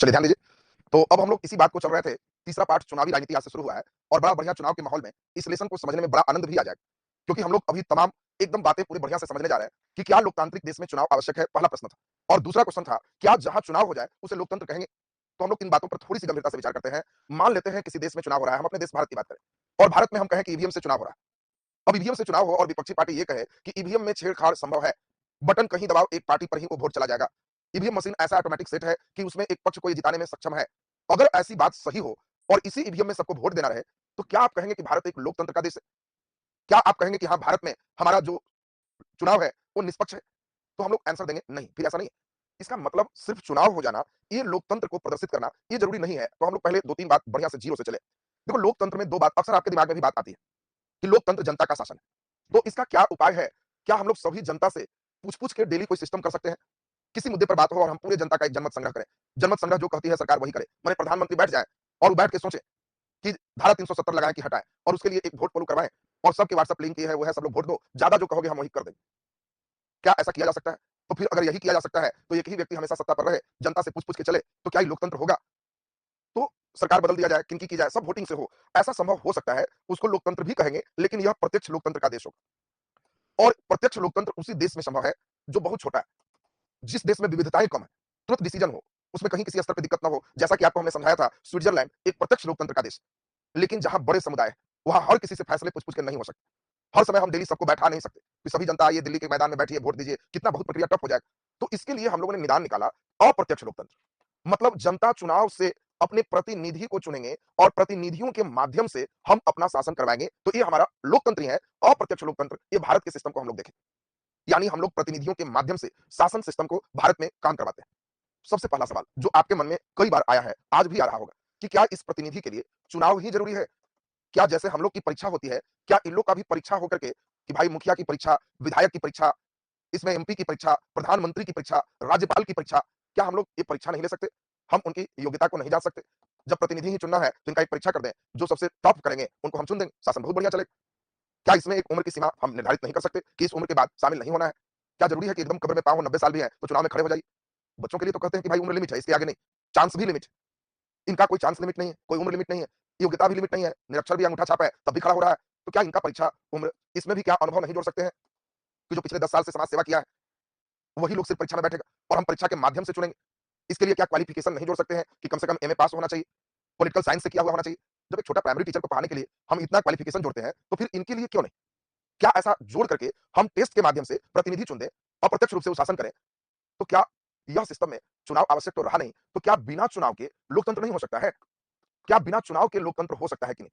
चलिए ध्यान दीजिए। तो अब हम लोग इसी बात को चल रहे थे। तीसरा पाठ चुनावी राजनीति आज से शुरू हुआ है और बड़ा बढ़िया चुनाव के माहौल में इस लेसन को समझने में बड़ा आनंद भी आ जाएगा। क्योंकि हम लोग अभी तमाम एकदम बातें पूरी बढ़िया से समझने जा रहे हैं कि क्या लोकतांत्रिक देश में चुनाव आवश्यक है, पहला प्रश्न था। और दूसरा क्वेश्चन था, क्या जहां चुनाव हो जाए उसे लोकतंत्र कहेंगे? तो हम लोग इन बातों पर थोड़ी सी गंभीरता से विचार करते हैं। मान लेते हैं किसी देश में चुनाव हो रहा है, हम अपने देश भारत की बात करें और भारत में हम कहें कि ईवीएम से चुनाव हो रहा है। अब ईवीएम से चुनाव हो और विपक्षी पार्टी ये कहे कि ईवीएम में छेड़छाड़ संभव है, बटन कहीं दबाओ एक पार्टी पर ही वो वोट चला जाएगा। ईवीएम मशीन ऐसा ऑटोमेटिक सेट है कि उसमें एक पक्ष को ये जिताने में सक्षम है। अगर ऐसी बात सही हो और इसी ईवीएम में सबको वोट देना रहे, तो क्या आप कहेंगे कि भारत एक लोकतंत्र का देश है? क्या आप कहेंगे कि हाँ, भारत में हमारा जो चुनाव है वो निष्पक्ष है? तो हम लोग आंसर देंगे नहीं, फिर ऐसा नहीं है। इसका मतलब सिर्फ चुनाव हो जाना, ये लोकतंत्र को प्रदर्शित करना, ये जरूरी नहीं है। तो हम लोग पहले 2-3 बात बढ़िया से जीरो से चले। देखो लोकतंत्र में 2 बात अक्सर आपके दिमाग में भी बात आती है कि लोकतंत्र जनता का शासन है। तो इसका क्या उपाय है? क्या हम लोग सभी जनता से पूछ-पूछ के डेली कोई सिस्टम कर सकते हैं? किसी मुद्दे पर बात हो और हम पूरे जनता का एक जनमत संग्रह करें। जनमत संग्रह जो कहती है सरकार वही करे। माने प्रधानमंत्री बैठ जाए और वो बैठ के सोचे कि धारा 370 लगाएँ कि हटाएँ और उसके लिए एक वोट पोल करवाएँ और सबके व्हाट्सएप लिंक ये है, वो है, सब लोग वोट दो। ज़्यादा जो कहोगे हम वही कर देंगे। क्या ऐसा किया जा सकता है? तो फिर अगर यही किया जा सकता है, तो एक ही व्यक्ति हमेशा सत्ता पर रहे, जनता से पूछ-पूछ के चले, तो क्या ये लोकतंत्र होगा? तो सरकार बदल दिया जाए, किनकी की जाए, सब वोटिंग से हो। ऐसा संभव हो सकता है, उसको लोकतंत्र भी कहेंगे, लेकिन यह प्रत्यक्ष लोकतंत्र का देश होगा। और प्रत्यक्ष लोकतंत्र उसी देश में संभव है, जो बहुत छोटा है। जिस देश में विविधताएँ कम है, तुरंत डिसीजन हो, उसमें कहीं किसी स्तर पे दिक्कत ना हो। जैसा कि आपको हमने समझाया था, स्विट्जरलैंड एक प्रत्यक्ष लोकतंत्र का देश, लेकिन जहाँ बड़े समुदाय हैं, वहाँ हर किसी से फैसले पूछ-पूछ के नहीं हो सकते। हर समय हम दिल्ली सबको बैठा नहीं सकते कि सभी जनता आइए दिल्ली के मैदान में बैठिए, वोट दीजिए, कितना बहुत प्रक्रिया टफ हो जाएगा। तो इसके लिए हम लोगों ने निदान निकाला अप्रत्यक्ष लोकतंत्र। मतलब जनता चुनाव से अपने प्रतिनिधि को चुनेंगे और प्रतिनिधियों के माध्यम से हम अपना शासन करवाएँगे, तो ये हमारा लोकतंत्र ही है, अप्रत्यक्ष लोकतंत्र। ये भारत के सिस्टम को हम लोग देखें। यानी हम लोग प्रतिनिधियों के माध्यम से शासन सिस्टम को भारत में काम करवाते हैं। सबसे पहला सवाल जो आपके मन में कई बार आया है, आज भी आ रहा होगा कि क्या इस प्रतिनिधि के लिए चुनाव ही ज़रूरी है? क्या जैसे हम लोग की परीक्षा होती है, क्या इन लोग का भी परीक्षा होकर के कि भाई मुखिया की परीक्षा, विधायक की परीक्षा, इसमें एमपी की परीक्षा, प्रधानमंत्री की परीक्षा, राज्यपाल की परीक्षा, क्या हम लोग ये परीक्षा नहीं ले सकते? हम उनकी योग्यता को नहीं जाँच सकते? जब प्रतिनिधि ही चुनना है, तो इनका एक परीक्षा कर दें, जो सबसे टॉप करेंगे, उनको हम चुन देंगे, शासन बहुत बढ़िया चलेगा। क्या इसमें एक उम्र की सीमा हम निर्धारित नहीं कर सकते कि इस उम्र के बाद शामिल नहीं होना है? क्या ज़रूरी है कि एकदम कब्र में पाँव हो, 90 साल भी है, तो चुनाव में खड़े हो जाइए? बच्चों के लिए तो कहते हैं कि भाई उम्र लिमिट है, इसके आगे नहीं, चांस भी लिमिट है। इनका कोई चांस लिमिट नहीं है, कोई उम्र लिमिट नहीं है, योग्यता भी लिमिट नहीं है, निरक्षर भी अंगूठा छाप है, तब भी खड़ा हो रहा है। तो क्या इनका परीक्षा, उम्र, इसमें भी क्या अनुभव नहीं जोड़ सकते हैं कि जो पिछले 10 साल से समाज सेवा किया है, वही लोग सिर्फ परीक्षा में बैठेगा और हम परीक्षा के माध्यम से चुनेंगे। इसके लिए क्या क्वालिफिकेशन नहीं जोड़ सकते हैं कि कम से कम एमए पास होना चाहिए, पॉलिटिकल साइंस से किया हुआ होना चाहिए? जब एक छोटा प्राइमरी टीचर को पढ़ाने के लिए हम इतना क्वालिफिकेशन जोड़ते हैं, तो फिर इनके लिए क्यों नहीं? क्या ऐसा जोड़ करके हम टेस्ट के माध्यम से प्रतिनिधि चुन दें, अप्रत्यक्ष रूप से वो शासन करें, तो क्या यह सिस्टम में चुनाव आवश्यक तो रहा नहीं, तो क्या बिना चुनाव के लोकतंत्र नहीं हो सकता है? क्या बिना चुनाव के लोकतंत्र हो सकता है कि नहीं?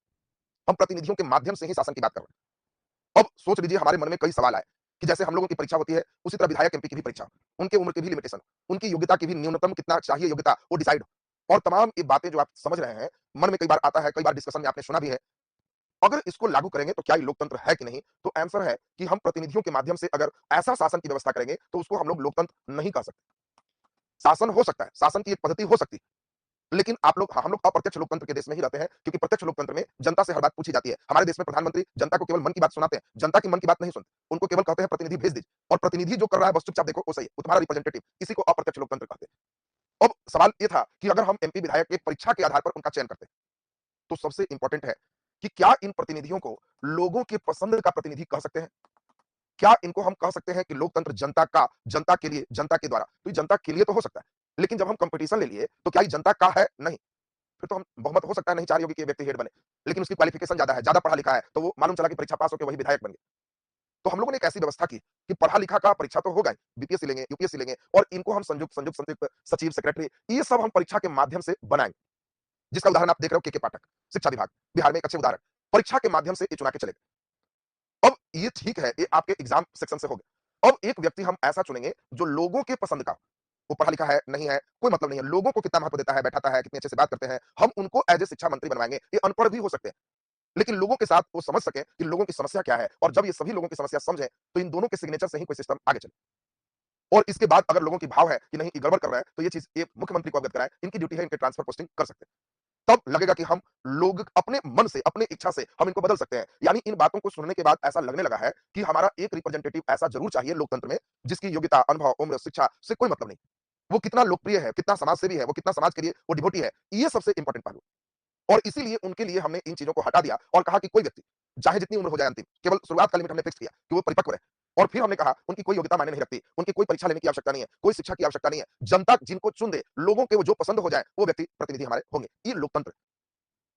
हम प्रतिनिधियों के माध्यम से ही शासन की बात कर रहे हैं। अब सोच लीजिए हमारे मन में कई सवाल आए कि जैसे हम लोगों की परीक्षा होती है, उसी तरह विधायक एमपी की भी परीक्षा, उनके उम्र की भी लिमिटेशन, उनकी योग्यता की भी न्यूनतम कितना चाहिए योग्यता वो डिसाइड हो। और तमाम ये बातें जो आप समझ रहे हैं, मन में कई बार आता है, कई बार डिस्कशन में आपने सुना भी है। अगर इसको लागू करेंगे तो क्या ये लोकतंत्र है कि नहीं? तो आंसर है कि हम प्रतिनिधियों के माध्यम से अगर ऐसा शासन की व्यवस्था करेंगे, तो उसको हम लोग लोकतंत्र नहीं कह सकते। शासन हो सकता है, शासन की एक पद्धति हो सकती है। लेकिन हम लोग अप्रत्यक्ष लोकतंत्र के देश में ही रहते हैं, क्योंकि प्रत्यक्ष लोकतंत्र में जनता से हर बात पूछी जाती है। हमारे देश में प्रधानमंत्री जनता को केवल मन की बात सुनाते हैं, जनता की मन की बात नहीं सुनते। उनको केवल कहते हैं प्रतिनिधि भेज दीजिए और प्रतिनिधि जो कर रहा है बस चुपचाप देखो वो सही है, वो तुम्हारा रिप्रेजेंटेटिव, इसी को अप्रत्यक्ष लोकतंत्र कहते हैं। अब सवाल ये था कि अगर हम एमपी विधायक के परीक्षा के आधार पर उनका चयन करते हैं, तो सबसे इंपॉर्टेंट है कि क्या इन प्रतिनिधियों को लोगों की पसंद का प्रतिनिधि कह सकते हैं? क्या इनको हम कह सकते हैं कि लोकतंत्र जनता का, जनता के लिए, जनता के द्वारा? तो ये जनता के लिए तो हो सकता है, लेकिन जब हम कॉम्पिटिशन ले लिए, तो क्या ये जनता का है? नहीं। फिर तो हम बहुमत हो सकता है नहीं चाह रही होगी कि ये व्यक्ति हेड बने, लेकिन उसकी क्वालिफिकेशन ज़्यादा है, ज़्यादा पढ़ा-लिखा है, तो वो मालूम चला कि परीक्षा पास होके वही विधायक बन गए। तो हम लोगों ने एक ऐसी व्यवस्था की कि पढ़ा-लिखा का परीक्षा तो होगा ही, बीपीएससी लेंगे, यूपीएससी लेंगे और इनको हम संयुक्त सचिव, सेक्रेटरी, ये सब हम परीक्षा के माध्यम से बनाएँगे। जिसका उदाहरण आप देख रहे हो के पाठक, शिक्षा विभाग, बिहार में एक अच्छे उदाहरण। परीक्षा के माध्यम से ये चुना के चले गए। अब ये ठीक है, ये आपके एग्ज़ाम सेक्शन से हो गया। अब एक व्यक्ति हम ऐसा चुनेंगे जो लोगों के पसंद का, वो पढ़ा-लिखा है, नहीं है, कोई मतलब नहीं है। लोगों को कितना महत्व देता है, बैठाता है, कितने अच्छे से बात करते हैं, हम उनको एज़ ए शिक्षा मंत्री बनवाएँगे। ये अनपढ़ भी हो सकते हैं, लेकिन लोगों के साथ वो समझ सकें कि लोगों की समस्या क्या है और जब ये सभी लोगों की समस्या समझें, तो इन दोनों के सिग्नेचर से ही कोई सिस्टम आगे चले। और इसके बाद अगर लोगों की भाव है कि नहीं ये गड़बड़ कर रहा है, तो ये चीज़ ये मुख्यमंत्री को अवगत कराएँ, इनकी ड्यूटी है इनके ट्रांसफर पोस्टिंग कर सकते हैं। तब लगेगा कि हम लोग अपने मन से, अपनी इच्छा से हम इनको बदल सकते हैं। यानी इन बातों को सुनने के बाद ऐसा लगने लगा है कि हमारा एक रिप्रेजेंटेटिव ऐसा ज़रूर चाहिए लोकतंत्र में, जिसकी योग्यता, अनुभव, उम्र, शिक्षा से कोई मतलब नहीं। वो कितना लोकप्रिय है, कितना समाज सेवी है, वो कितना समाज के लिए वो डिवोटी है, ये सबसे इंपॉर्टेंट पहलू। और इसीलिए उनके लिए हमने इन चीज़ों को हटा दिया और कहा कि कोई व्यक्ति, चाहे जितनी उम्र हो जाए अंतिम, केवल शुरुआत का लिमिट हमने फिक्स किया कि वो परिपक्व रहे। और फिर हमने कहा उनकी कोई योग्यता मायने नहीं रखती, उनकी कोई परीक्षा लेने की आवश्यकता नहीं है, कोई शिक्षा की आवश्यकता नहीं है। जनता जिनको चुन दे, लोगों के वो जो पसंद हो जाए, वो व्यक्ति प्रतिनिधि हमारे होंगे। ये लोकतंत्र।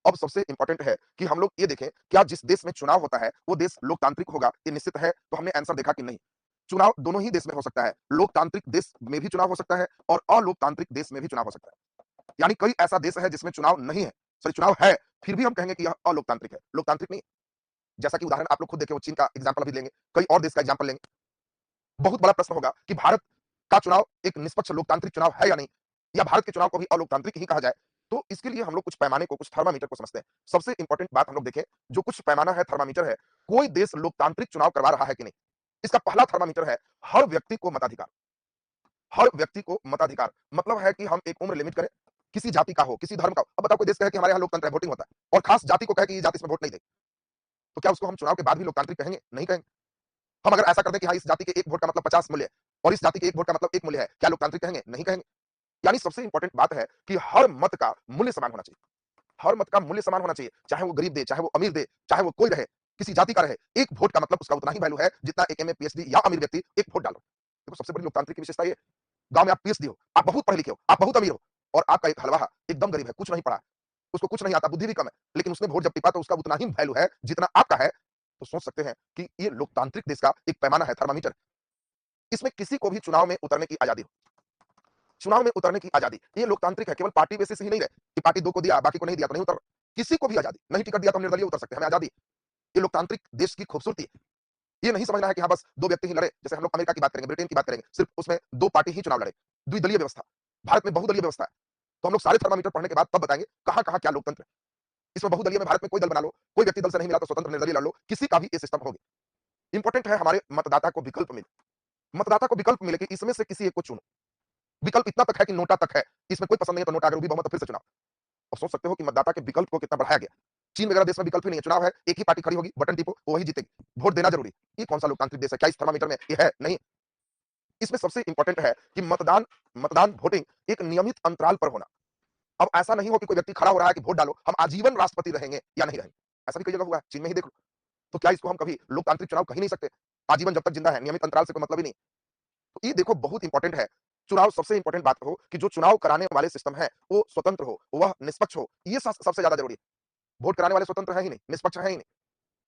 अब सबसे इंपॉर्टेंट है कि हम लोग ये देखें, क्या जिस देश में चुनाव होता है, वो देश लोकतांत्रिक होगा? ये निश्चित है, तो हमने आंसर देखा कि नहीं। चुनाव दोनों ही देश में हो सकता है। लोकतांत्रिक देश में भी चुनाव हो सकता है और अलोकतांत्रिक देश में भी चुनाव हो सकता है। यानी कई ऐसा देश है जिसमें चुनाव नहीं है, सॉरी चुनाव है, फिर भी हम कहेंगे कि यह अलोकतांत्रिक है, लोकतांत्रिक नहीं। जैसा कि उदाहरण आप लोग खुद देखें, वो चीन का एग्जांपल अभी लेंगे, कई और देश का एग्जांपल लेंगे। बहुत बड़ा प्रश्न होगा कि भारत का चुनाव एक निष्पक्ष लोकतांत्रिक चुनाव है या नहीं? या भारत के चुनाव को भी अलोकतांत्रिक ही कहा जाए? तो इसके लिए हम लोग कुछ पैमाने को, कुछ थर्मामीटर को समझते हैं। सबसे इंपॉर्टेंट बात हम लोग देखें, जो कुछ पैमाना है, थर्मामीटर है, कोई देश लोकतांत्रिक चुनाव करवा रहा है कि नहीं? इसका पहला थर्मामीटर है हर व्यक्ति को मताधिकार। हर व्यक्ति को मताधिकार मतलब है कि हम एक उम्र लिमिट करें, किसी जाति का हो, किसी धर्म का हो। अब बताओ कोई देश कहे कि हमारे यहाँ लोकतंत्र है, वोटिंग होता है और खास जाति को कहे कि ये जाति इसमें वोट नहीं देगी, तो क्या उसको हम चुनाव के बाद भी लोकतांत्रिक कहेंगे? नहीं कहेंगे। हम अगर ऐसा कर दें कि हाँ, इस जाति के 1 वोट का मतलब 50 मूल्य है और इस जाति के 1 वोट का मतलब 1 मूल्य है, क्या लोकतांत्रिक कहेंगे? नहीं कहेंगे। यानी सबसे इंपॉर्टेंट बात है कि हर मत का मूल्य समान होना चाहिए। हर मत का मूल्य समान होना चाहिए, चाहे वो गरीब दे, चाहे वो अमीर दे, चाहे वो कोई रहे, किसी जाति का रहे। 1 वोट का मतलब उसका उतना ही वैल्यू है जितना एक एमए, पीएचडी या अमीर व्यक्ति 1 वोट डालो। देखो सबसे बड़ी लोकतांत्रिक की विशेषता ये, गाँव में आप पीएचडी हो, आप बहुत पढ़े लिखे हो, आप बहुत अमीर हो और आपका एक हलवाहा एकदम गरीब है, कुछ नहीं पढ़ा, उसको कुछ नहीं आता, बुद्धि भी कम है, लेकिन उसने वोट जब टिपा तो उसका उतना ही वैल्यू है जितना आपका है। तो सोच सकते हैं कि ये लोकतांत्रिक देश का एक पैमाना है, थर्मामीटर। इसमें किसी को भी चुनाव में उतरने की आजादी हो। चुनाव में उतरने की आजादी, ये लोकतांत्रिक है, केवल पार्टी बेसिस ही नहीं रहे कि पार्टी 2 को दिया, बाकी को नहीं दिया तो नहीं उतर। किसी को भी आजादी, नहीं टिकट दिया तो हम निर्दलीय उतर सकते हैं, हमें आजादी। ये लोकतांत्रिक देश की खूबसूरती है। ये नहीं समझना है कि हाँ, बस 2 व्यक्ति ही लड़े, जैसे हम लोग अमेरिका की बात करेंगे, ब्रिटेन की बात करेंगे, सिर्फ उसमें 2 पार्टी ही चुनाव लड़े, द्विदलीय व्यवस्था। भारत में बहुदलीय व्यवस्था है। तो हम लोग सारे थर्मामीटर पढ़ने के बाद तब बताएँगे कहाँ-कहाँ क्या लोकतंत्र है। इसमें बहुदलीय में भारत में कोई दल बना लो, कोई व्यक्ति दल से नहीं मिला तो स्वतंत्र निर्दलीय लड़ लो, किसी का भी ये सिस्टम होगे। इंपॉर्टेंट है हमारे मतदाता को विकल्प मिले। मतदाता को विकल्प मिले कि इसमें से किसी एक को चुनो। विकल्प इतना तक है कि नोटा तक है, इसमें कोई पसंद नहीं है तो नोटा, अगर वो भी बहुमत तो फिर से चुनाव। और सोच सकते हो कि मतदाता के विकल्प को कितना बढ़ाया गया। चीन वगैरह देश में विकल्प ही नहीं है, चुनाव है, एक ही पार्टी खड़ी होगी, बटन टिपो, वो वही जीतेगी। वोट देना ज़रूरी। ये कौन-सा लोकतांत्रिक देश है? क्या इस थर्मामीटर में ये है? नहीं। इसमें सबसे इंपॉर्टेंट है कि मतदान मतदान वोटिंग एक नियमित अंतराल पर होना। अब ऐसा नहीं हो कि कोई व्यक्ति खड़ा हो रहा है कि वोट डालो, हम आजीवन राष्ट्रपति रहेंगे या नहीं रहेंगे। ऐसा भी कई जगह हुआ है, चीन में ही देख लो। तो क्या इसको हम कभी लोकतांत्रिक चुनाव कह ही नहीं सकते? आजीवन जब तक जिंदा है, नियमित अंतराल से कोई मतलब ही नहीं। तो ये देखो बहुत इंपॉर्टेंट है। चुनाव सबसे इंपॉर्टेंट बात हो कि जो चुनाव कराने वाले सिस्टम है, वो स्वतंत्र हो, वह निष्पक्ष हो। ये सबसे ज्यादा जरूरी है। वोट कराने वाले स्वतंत्र है ही नहीं, निष्पक्ष है ही नहीं।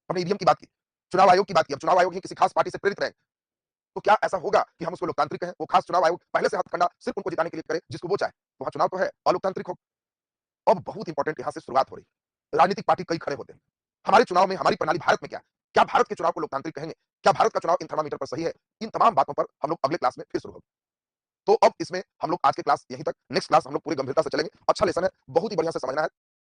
हमने ईवीएम की बात की, चुनाव आयोग की बात की, अब चुनाव आयोग ही किसी खास पार्टी से प्रेरित रहे, तो क्या ऐसा होगा कि हम उसको लोकतांत्रिक कहें? वो खास चुनाव आयोग पहले से हथकंडा सिर्फ उनको जिताने के लिए करे जिसको वो चाहे, तो वहाँ चुनाव तो है, अलोकतांत्रिक हो। अब बहुत इंपॉर्टेंट यहाँ से शुरुआत हो रही है। राजनीतिक पार्टी कई खड़े होते हैं। हमारे चुनाव में हमारी प्रणाली भारत में क्या है? क्या भारत के चुनाव को लोकतांत्रिक कहेंगे? क्या भारत का चुनाव इन थर्मामीटर पर सही है? इन तमाम बातों पर हम लोग अगले क्लास में फिर शुरू होंगे। तो अब इसमें हम लोग आज के क्लास यहीं तक, नेक्स्ट क्लास हम लोग पूरी गंभीरता से चलेंगे। अच्छा लेसन है, बहुत ही बढ़िया से समझना है।